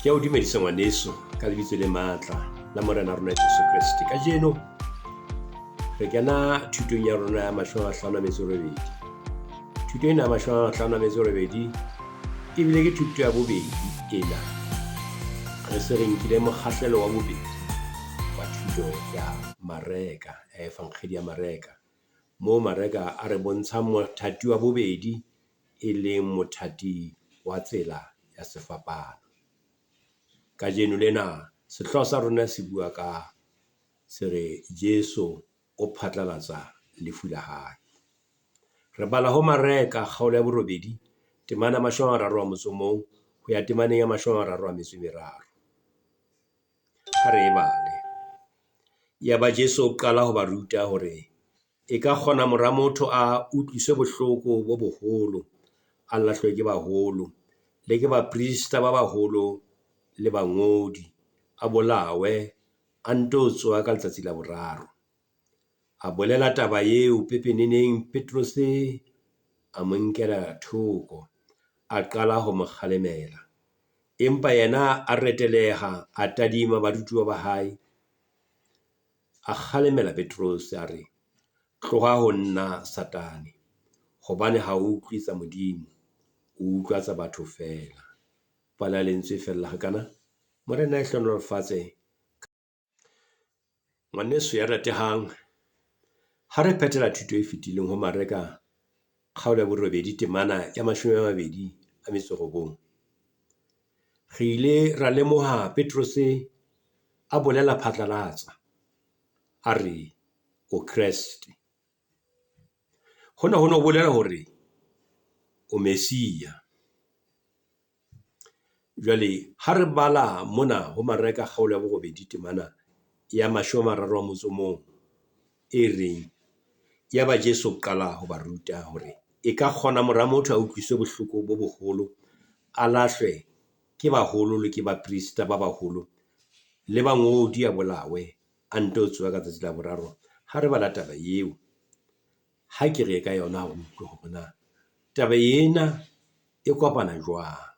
Ke a o dumedisa ngwaneso ka lebitso le matla la Morena rona Jesu Kriste. Ka jeno re kena thutong ya rona ya 58. Thuto ena ya 58 ebile ke thuto ya bobedi ena. Re se re nkile mokgahlelo wa bobedi wa thuto ya mareka, efankgedi ya mareka. Mo mareka a re bontsha mothati wa bobedi e leng mothati wa tsela ya sefapano. Ka jeno lena sehloho sa rona se bua ka se re Jesu o phatlalatsa lefu la hae. Re bala ho mareka kgaolo ya borobedi temana 31 ho ya temaneng ya 33. Ha re bale. Ya ba Jesu o qala ho ba ruta hore e ka kgona mora motho a utlwiswe bohloko bo boholo, a lahlwe ke baholo le ke baprista ba baholo le bangodi, a bolawe, a nto tswa ka letsatsi la boraro. A bolela taba eo pepeneneng Petrus a mo nkela thoko, a qala ho mo kgalemela. Empa yena a reteleha, a tadima barutuwa ba hae, a kgalemela Petrus a re, tloha ho nna Satane, hobane ha o utlwi tsa Modimo, o utlwa tsa batho fela. Pala lentswe fela hakana Morena e hlonolofatse. Ngwaneso ya ratehang, ha re phethela thuto e fetileng ho mareka kgaolo ya borobedi temana ya 29, re ile ra lemoha Petrus a bolela phatlalatsa a re o Kreste. Hona ho no bolela hore o Mesia. Jwale ha re bala mona ho mareka kgaolo ya borobedi temana ya 31 e reng ya ba Jesu qala ho ba ruta hore e ka kgona mora motho a utlwiswe bohloko bo boholo, a lahlwe ke baholo le ke baprista ba baholo le bangodi, a bolawe, a nto tswa ka letsatsi la boraro. Ha re bala taba eo, ha ke re ka yona ho utlwa hore na taba ena e kopana jwang,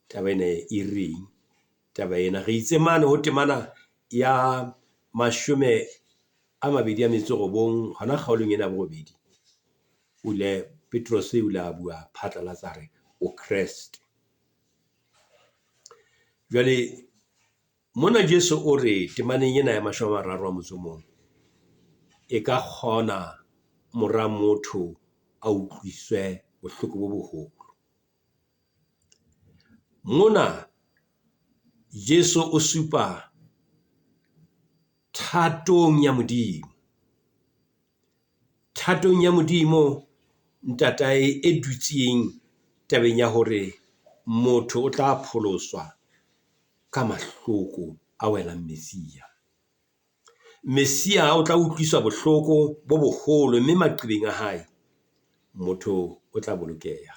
taba ena e reng, taba ena re itse mane ho temana ya 29 hona kgaolong ena ya borobedi, Petrus o ile a bua phatlalatsa re o Kreste. Jwale mona Jesu o re temaneng ena ya 31 e ka kgona mora motho a utlwiswe bohloko bo boholo. Mona Jesu o supa thatong ya Modimo. Thatong ya Modimo ntatae e dutseng tabeng ya hore motho o tla pholoswa ka mahloko a welang Mesia. Mesia o tla utlwiswa bohloko bo boholo, mme maqebeng a hae motho o tla bolokeha.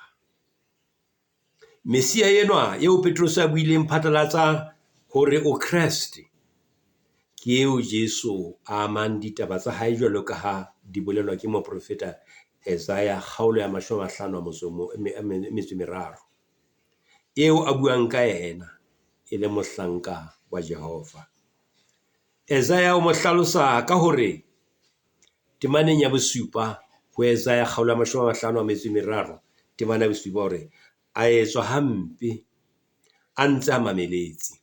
Mesia enwa eo Petrus a buileng phatlalatsa hore o Kreste, ke eo Jesu a amang ditaba tsa hae jwalo ka ha di bolelwa ke moprofeta Isaiah kgaolo ya 53, eo a buang ka yena e le mohlanka wa Jehova. Isaiah o mo hlalosa ka hore temaneng ya bosupa ho Isaiah kgaolo ya 53 temana ya bosupa hore a etswa hampe, a ntse a mameletse,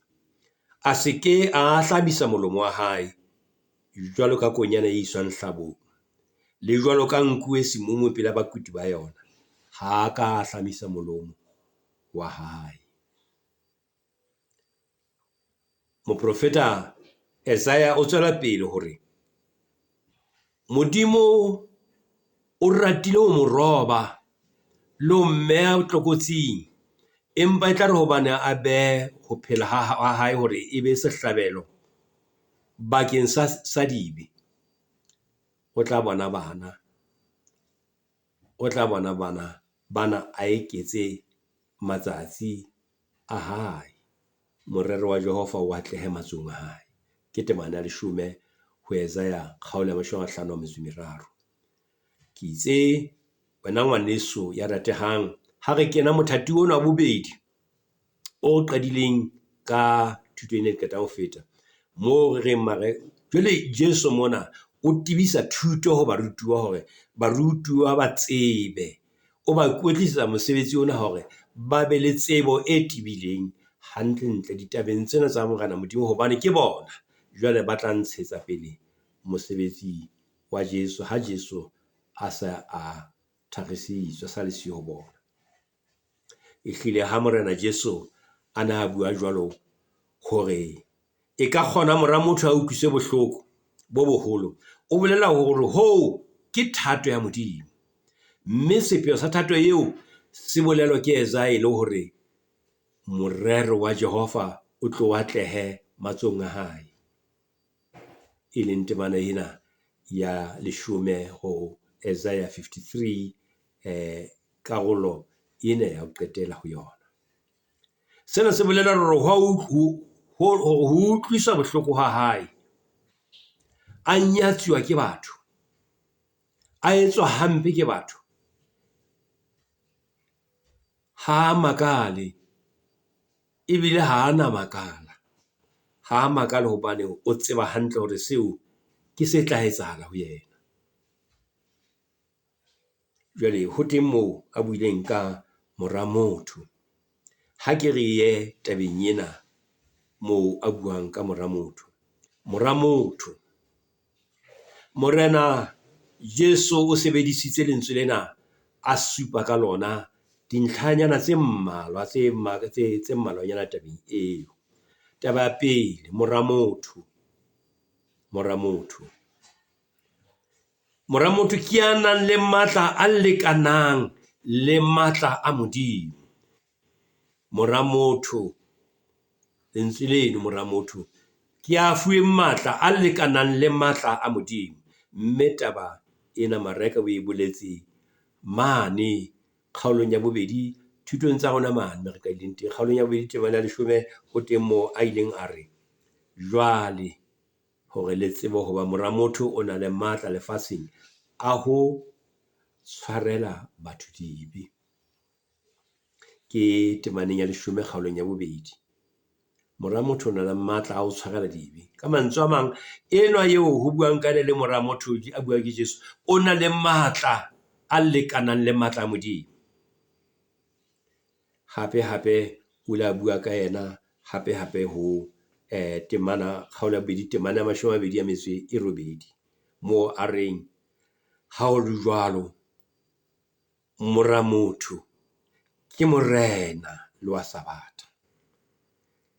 a seke a hlabisa molomo wa hae jwalo ka konyana e iswang hlabong, le jwalo ka nku e semumu pela bakuti ba yona, ha ka hlamisa molomo wa hae. Moprofeta Isaiah o tswela pele hore Modimo o ratile ho mo roba le ho mmeha tlokotsing, empa e tla re hobane a behe ho phela ha hae hore e be sehlabelo bakeng sa dibe, o tla bona bana a eketse matsatsi a hae, morero wa Jehova o atlehe matsong a hae. Ke temana ya 10 ho Isaiah kgaolo ya 53. Ke itse wena ngwaneso ya ratehang, ha re kena mothati ona wa bobedi o qadileng ka thuto ene ke qeta ho feta mo re reng mare jwale Jesu mona o tibisa thuto ho barutiwa hore barutiwa ba tsebe, o ba kwetlisetsa mosebetsi ona hore ba be le tsebo e tibileng hantle ditabeng tsena tsa Morena Modimo, hobane ke bona jwale ba tla ntshetsa pele mosebetsi wa Jesu ha Jesu a sa a thagisitswe, sa le siyo bona. Ehlile ha Morena Jesu a na bua jwalo hore e ka kgona mora motho a utlwise bohloko bo boholo, o bolela hore ho ke thato ya Modimo, mme sepheo sa thato eo se bolelwa ke Isaiah le hore morero wa Jehova o tlo atlehe matsong a hae, e leng temana ena ya 10 ho Isaiah 53 karolo ena ya ho qetela ho yona. Sena se bolela hore ho utlwisa bohloko ha hae, a nyatsiwa ke batho, a etswa hampe ke batho, ha makale ebile ha ana makala, ha makale hobane o tseba hantle hore seo ke se tla etsahala ho yena. Jwale ho teng moo a buileng ka mora motho. Ha ke re ye tabeng ena moo a buang ka mora motho, Morena Jesu o sebedisitse lentswe lena a supa ka lona dintlhanyana tse mmalwanyana tabeng eo. Taba ya pele, mora motho ke ya nang le matla a lekanang le matla a Modimo. Mora motho, lentswe leno mora motho ke a fuweng matla a lekanang le matla a Modimo. Mme taba ena Mareka o e boletse mane kgaolong ya 2 thutong tsa rona mane re ka ileng teng, kgaolong ya 2 temana 10 ho teng moo a ileng a re jwale hore le tsebe hoba mora motho o na le matla lefatsheng a ho tshwarela batho dibe. Ke temaneng ya 10 kgaolong ya 2, mora motho o na le matla a ho tshwarela dibe. Ka mantswe a mang, enwa eo ho buang ka le mora motho a bua ke Jesu, o na le matla a lekanang le matla a Modimo. Hape o la bua ka yena hape ho temana kgaolo ya 2 temana ya 28 moo a reng ha o le jwalo mora motho ke morena le wa Sabatha.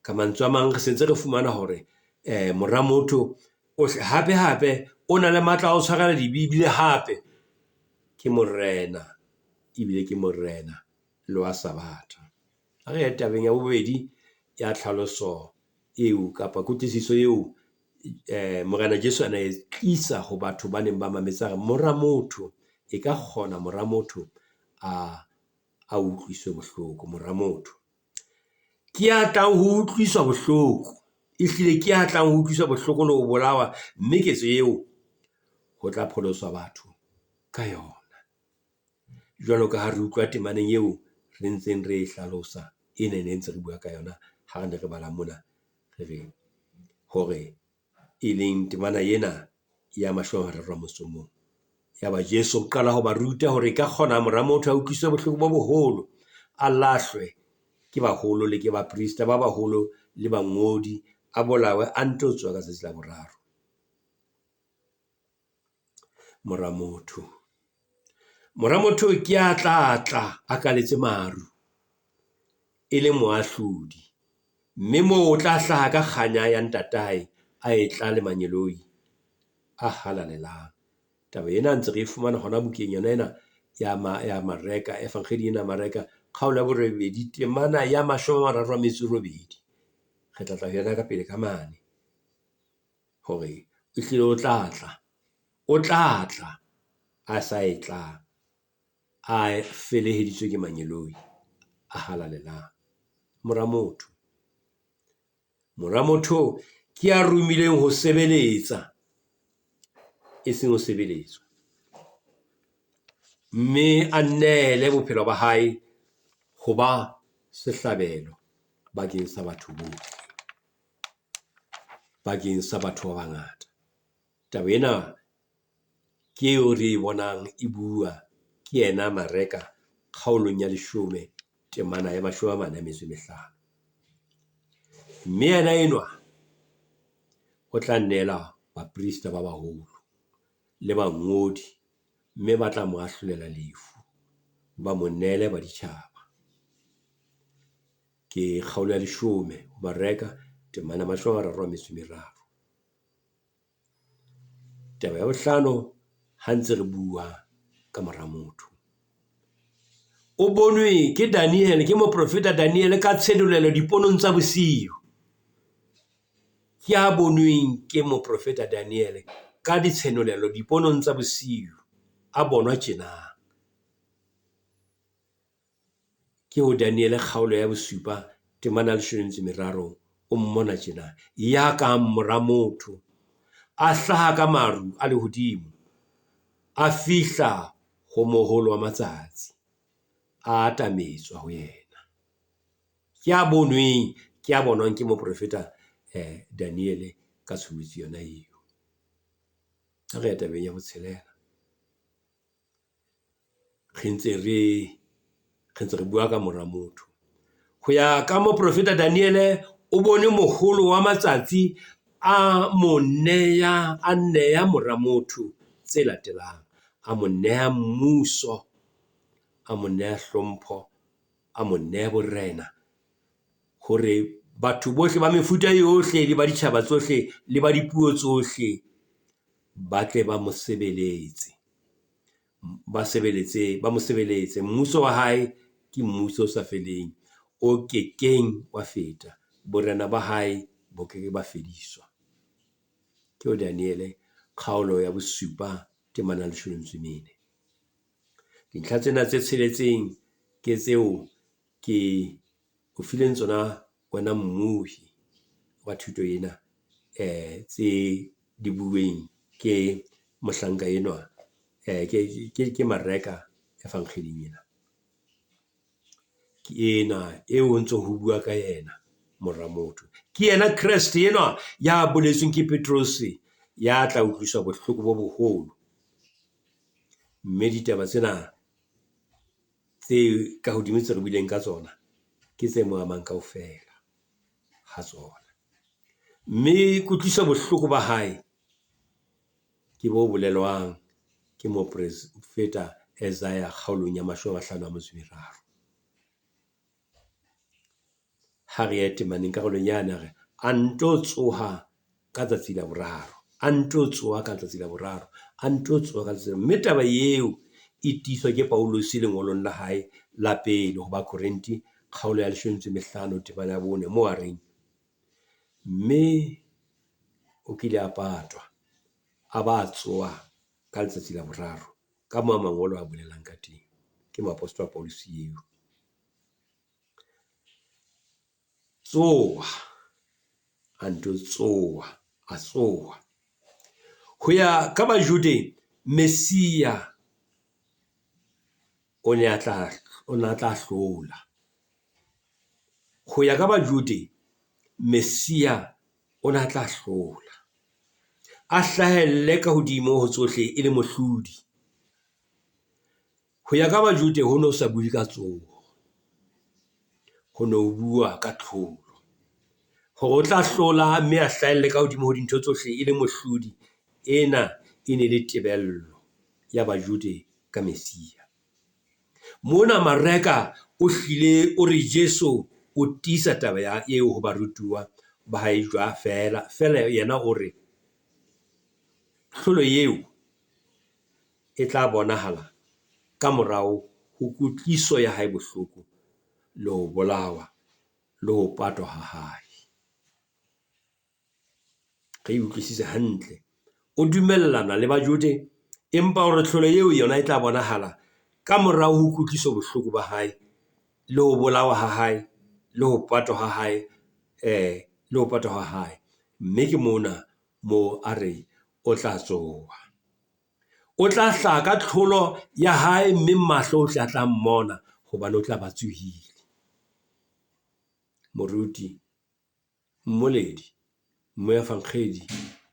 Ka mantswe a mang re sentse re fumana hore mora motho hape o na le matla a ho tshwarela dibibile, hape ke morena ebile ke morena le wa Sabatha. Ha re ya tabeng ya 2 ya tlhaloso eo kapa kutlwisiso eo Morena Jesu ana e tlisa ho batho ba neng ba mametsa re mora motho e ka kgona mora motho a utlwiswe bohloko. Mora motho ke a tlang ho utlwiswa bohloko, ehlile ke a tlang ho utlwiswa bohloko le ho bolawa, mme ketso eo ho tla pholoswa batho ka yona. Jwalo ka ha re utlwa temaneng eo re ntseng re e hlalosa ene ntse re bua ka yona ha re ne re bala mona, re re hore e leng temana ena ya 31 ya ba Jesu o qala ho ba ruta hore ka kgona mora motho a utlwiswe bohloko bo boholo, a lahlwe ke baholo le ke baprista ba baholo le bangodi, a bolawe a nto tswa ka tsatsi la boraro. Mora motho ke a tla a kaletse maru e le moahlodi, mme moo o tla hlaha ka kganya ya ntatae a e tla le manyeloi a halalelang. Taba ena ntse re fumana hona bukeng yona ena ya Mareka, Evangeli ena Mareka kgaolo ya 8 temana ya 38. Re tla yona ka pele ka mane hore ehlile o tla tla a sa e tla a feleheditswe ke manyeloi a halalelang. Mora motho ke a rumileng ho sebeletsa e seng ho sebeletswa, mme a nnele bophelo ba hae ho ba sehlabelo bakeng sa batho bohle. bakeng sa batho ba bangata. Taba ena ke eo re e bonang e bua ke yena Mareka kgaolong ya 10 temana ya 45. Mme yena enwa o tla nnela baprista ba baholo le bangodi, mme ba tla mo ahlolela lefu, ba mo neele baditjhaba. Ke kgaolo ya 10 Mareka temana 33. Taba ya 5 ha ntse re bua ka mora motho. O bonwe ke Daniel, ke moprofeta Daniel ka tshedolelo diponong tsa bosiu. Ke a bonweng ke moprofeta Daniel ka ditshenolelo diponong tsa bosiu, a bonwa tjena. Ke ho Daniel kgaolo ya 7 temana 13 o mmona tjena, ya ka mora motho, a hlaha ka maru a lehodimo, a fihla ho moholo wa matsatsi, a atametswa ho yena. Ke a bonweng, ke a bonwang ke moprofeta Daniel ka tshebetso yona eo. Ha re ya tabeng ya botshelela, re ntse re bua ka mora motho. Ho ya ka moprofeta Daniel, o bone moholo wa matsatsi a neya mora motho tse latelang: a mo neha mmuso, a mo neha hlompho, a mo neha borena, hore batho bohle ba mefuta yohle le ba ditjhaba tsohle le ba dipuo tsohle ba tle ba mo sebeletse, ba mo sebeletse. Mmuso wa hae ke mmuso o sa feleng, o kekeng wa feta, borena ba hae bo keke ba fediswa. Ke o Daniel kgaolo ya 7 temana 14. Dintlha tsena tse tsheletseng ke tseo ke o fileng tsona wena mmuhi wa thuto ena, tse di bueng ke mohlanka enwa, ke Mareka evangeling ena. Ke ena eo ho ntso ho bua ka yena mora motho. Ke yena Kreste enwa ya boletsweng ke Petrus, ya tla utlwiswa bohloko bo boholo. Mme ditaba tsena tse ka hodimo tse re bileng ka tsona ke tse mo amang kaofela ha tsona. Mme kutlwiswa bohloko ba hae ke bo bolelwang ke moprofeta Isaiah kgaolong ya 53. Ha re ya temaneng karolong yana, re a nto tsoha ka tsatsi la boraro, a nto tsoha ka tsatsi la boraro, a nto tsoha ka tsatsi. Mme taba eo e tiswa ke Paulus lengolong la hae la pele ho Bakorenti kgaolo ya 15 temana ya 4, mo a reng, mme o kile a patwa, a ba tsoha ka letsatsi la boraro, ka moo mangolo a bolelang ka teng. Ke moapostolo Paulus eo. Tsoha, a nto tsoha, a tsoha. Ho ya ka Bajude, Mesia o ne a tla hlola. Ho ya ka Bajude, Mesia o ne a tla hlola, a hlahelle ka hodimo ho tsohle e le mohlodi. Ho ya ka Bajude ho no sa bue ka tsoho, ho no bua ka tlholo, hore o tla hlola mme a hlahelle ka hodimo ho dintho tsohle e le mohlodi. Ena e ne le tebello ya Bajude ka Mesia. Mona Mareka o hlile o re Jesu o tiisa taba ya eo ho barutuwa ba hae jwa fela yena o re tlholo eo e tla bonahala ka morao ho kutliso ya hae bohloko, le ho bolawa, le ho patwa ha hae. Re utlwisise hantle, o dumellana le Bajude, empa hore tlholo eo yona e tla bonahala ka morao ho kutliso bohloko ba hae, le ho bolawa ha hae, le ho patwa ha hae, le ho patwa ha hae. Mme ke mona mo a re o tla tsoha, o tla hlaha ka tlholo ya hae, mme mahlo o tla mmona hobane o tla ba tsohile. Moruti, mmoledi, Moefankgedi,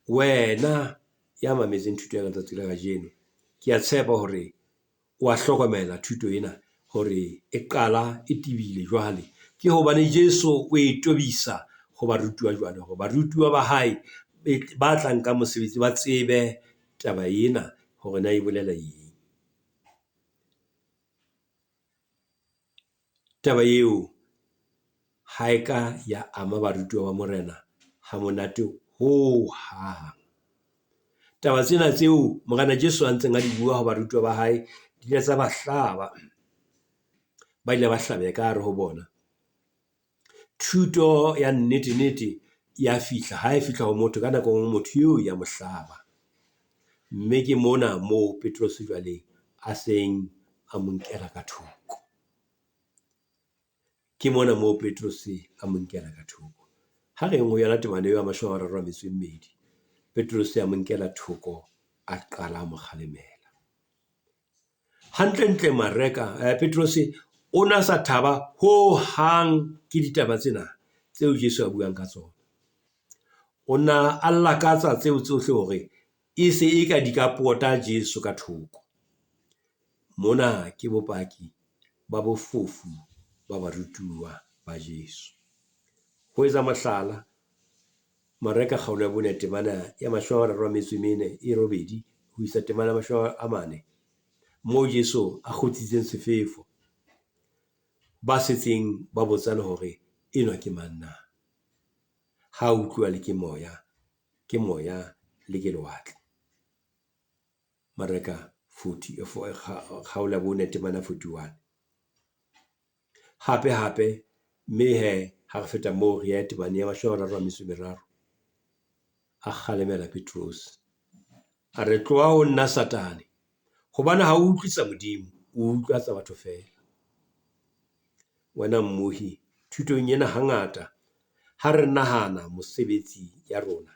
wena ya mametseng thuto ya ka tsatsi la kajeno, ke a tshepa hore o a hlokomela thuto ena hore e qala e tibile jwale. Ke hobane Jesu o e tobisa ho barutiwa jwale, hore barutiwa ba hae ba tlang ka mosebetsi ba tsebe taba ena hore na e bolela eng. Taba eo ha e ka ya ama barutiwa ba morena ha monate ho hang. Taba tsena tseo morena Jesu a ntseng a di bua ho barutiwa ba hae di ile tsa ba hlaba, ba ile ba hlabeha ka hare ho bona. Thuto ya nnete ya fihla, ha e fihla ho motho ka nako nngwe motho eo ya mo hlaba. Mme ke mona moo Petrus jwale a seng a mo nkela ka thoko. Ke mona moo Petrus a mo nkela ka thoko. Ha re ngo yona temane eo ya 32, Petrus a mo nkela thoko, a qala a mo kgalemela. Hantle mareka Petrus o na sa thaba ho hang ke ditaba tsena tseo Jesu a buang ka tsona. O na a lakatsa tseo tsohle hore e se e ka di ka pota Jesu ka thoko. Mona ke bopaki ba bofofu ba barutiwa ba Jesu. Ho etsa mohlala, mareka kgaolo ya bone temana ya 34 ho isa temana ya 40, moo Jesu a kgotsitseng sefefo, ba setseng ba botsana hore enwa ke mang na. Ha utlwa le ke moya le ke lewatle. Mareka 40 kgaolo ya bone temana 41. Hape mme ha re feta moo re ya temane ya 33, a kgalemela Petrus, a re tloha ho nna Satane, hobane ha o utlwisa Modimo, o utlwa tsa batho fela. Wena mmohi, thutong ena hangata ha re nahana mosebetsi ya rona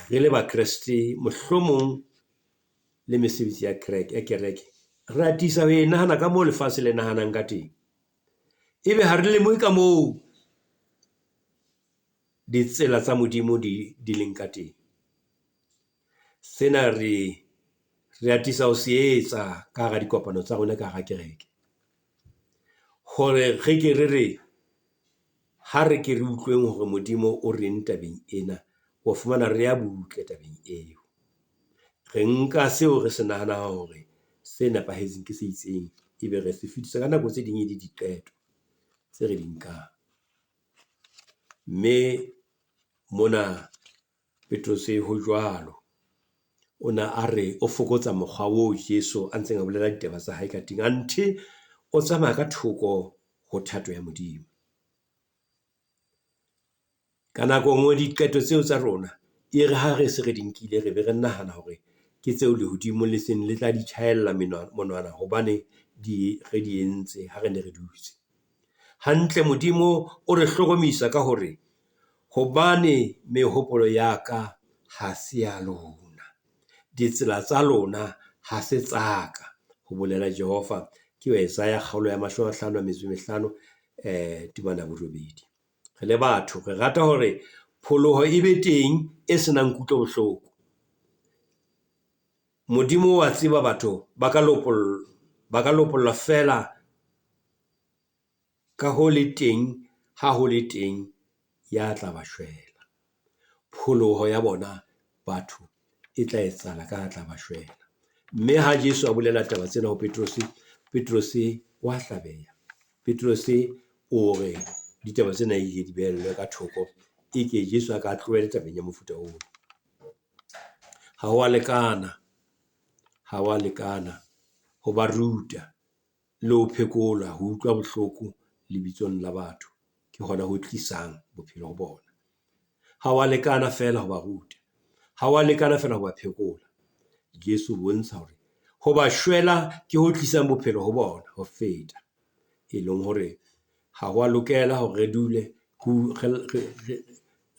re le Bakreste, mohlomong le mesebetsi ya kereke, re atisa ho e nahana ka moo lefatshe le nahanang ka teng. Ebe ha re lemohe ka moo ditsela tsa Modimo di leng ka teng. Sena re atisa ho se etsa ka hara dikopano tsa rona ka hara kereke, hore re ke re ha re ke re utlweng hore Modimo o reng tabeng ena, o fumana re ya butle tabeng eo. Re nka seo re se nahanang hore se nepahetseng ke se itseng, ebe re se fetisa ka nako tse ding le diqeto tse re di nkang. Mme mona Petrus ho jwalo, o na a re o fokotsa mokgwa o Jesu a ntseng a bolela ditaba tsa hae ka teng, anthe o tsamaya ka thoko ho thato ya Modimo. Ka nako nngwe diqeto tseo tsa rona e re ha re se re di nkile, re be re nahana hore ke tseo lehodimo le seng le tla di tjhaella monwana, hobane re di entse ha re ne re dutse. Hantle Modimo o re hlokomisa ka hore hobane mehopolo ya ka ha se ya lona, ditsela tsa lona ha se tsaka, ho bolela Jehova. Ke Isaiah kgaolo ya 55 temana 8. Re le batho re rata hore pholoho e be teng e senang kutlo bohloko. Modimo wa tseba batho ba ka lopolla fela ka ho le teng, ha ho le teng ya tla ba shwela. Pholoho ya bona batho e tla etsahala ka tla ba shwela. Mme ha Jesu a bolela taba tsena ho Petrus wa hlabeha. Petrus o re ditaba tsena di behellwe ka thoko, e ke Jesu a ka tlohele tabeng ya mofuta oo. Ha wa lekana ho ba ruta le ho phekola ho utlwa bohloko lebitsong la batho, ke hona ho tlisang bophelo ho bona. Ha wa lekana fela ho ba ruta, ha wa lekana fela ho ba phekola. Jesu bontsha hore ho ba shwela ke ho tlisang bophelo ho bona ho feta, e leng hore ha wa lokela hore re dule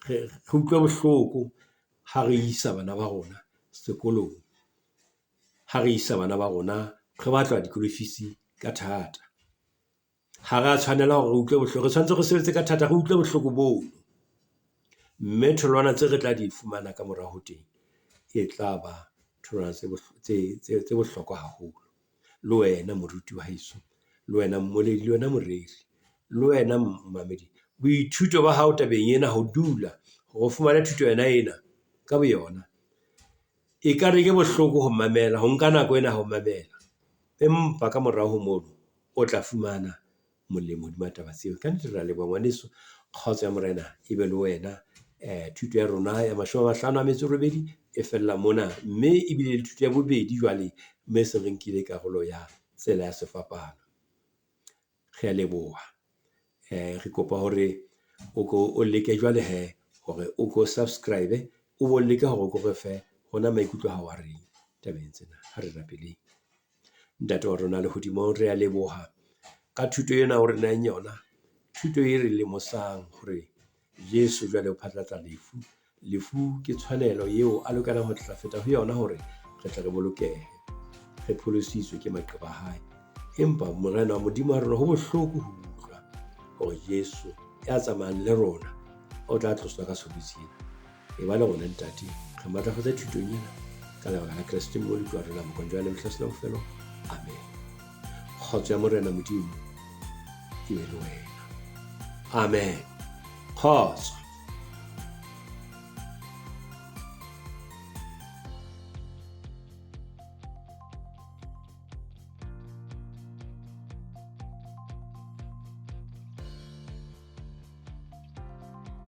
re utlwe bohloko ha re isa bana ba rona sekolong, ha re isa bana ba rona re batla dikolofisi ka thata. Ha re tshwanela hore re utlwe bohloko, re tshwanetse re sebetse ka thata re utlwe bohloko boo. mme tholwana tse re tla di fumana ka mora ho teng e tla ba tholwana tse bohlokwa haholo. Le wena moruti wa heso, le wena mmoledi, le wena moreri, le wena mmamedi, boithuto ba hao tabeng ena ho dula ho fumana thuto yona ena ka boyona. E ka re ke bohloko ho mamela, ho nka nako ena ho mamela, empa ka morao ho mono o tla fumana molemo hodima taba tseo. Ka nnete re a leboha ngwaneso, kgotso ya Morena e be le wena. Thuto ya rona ya 58 e fella mona, mme ebile le thuto ya bobedi jwale mme se re nkile karolo ya tsela ya sefapano. Re a leboha. Re kopa hore o leke jwale hore o ko subscribe, o bo leke hore o ko re fe hona maikutlo a hao a reng tabeng tsena. Ha re rapeleng. Ntate wa rona le hodimo, re a leboha ka thuto ena o re nang yona, thuto e re lemosang hore Jesu jwale o phatlatsa lefu ke tshwanelo eo a lokelang ho tla feta ho yona hore re tle re bolokehe, re pholositswe ke maqeba a hae. Empa Morena wa Modimo wa rona, ho bohloko ho utlwa hore Jesu ya tsamayang le rona o tla tloswa ka sebetsing. E ba le rona ntate, re matlafatse thutong ena ka lebaka la Kriste Molli wa rona, mokonjwa le mehla bofelo. Amen. Kgotso ya Morena Modimo e be le wena. Amen. Kgotso.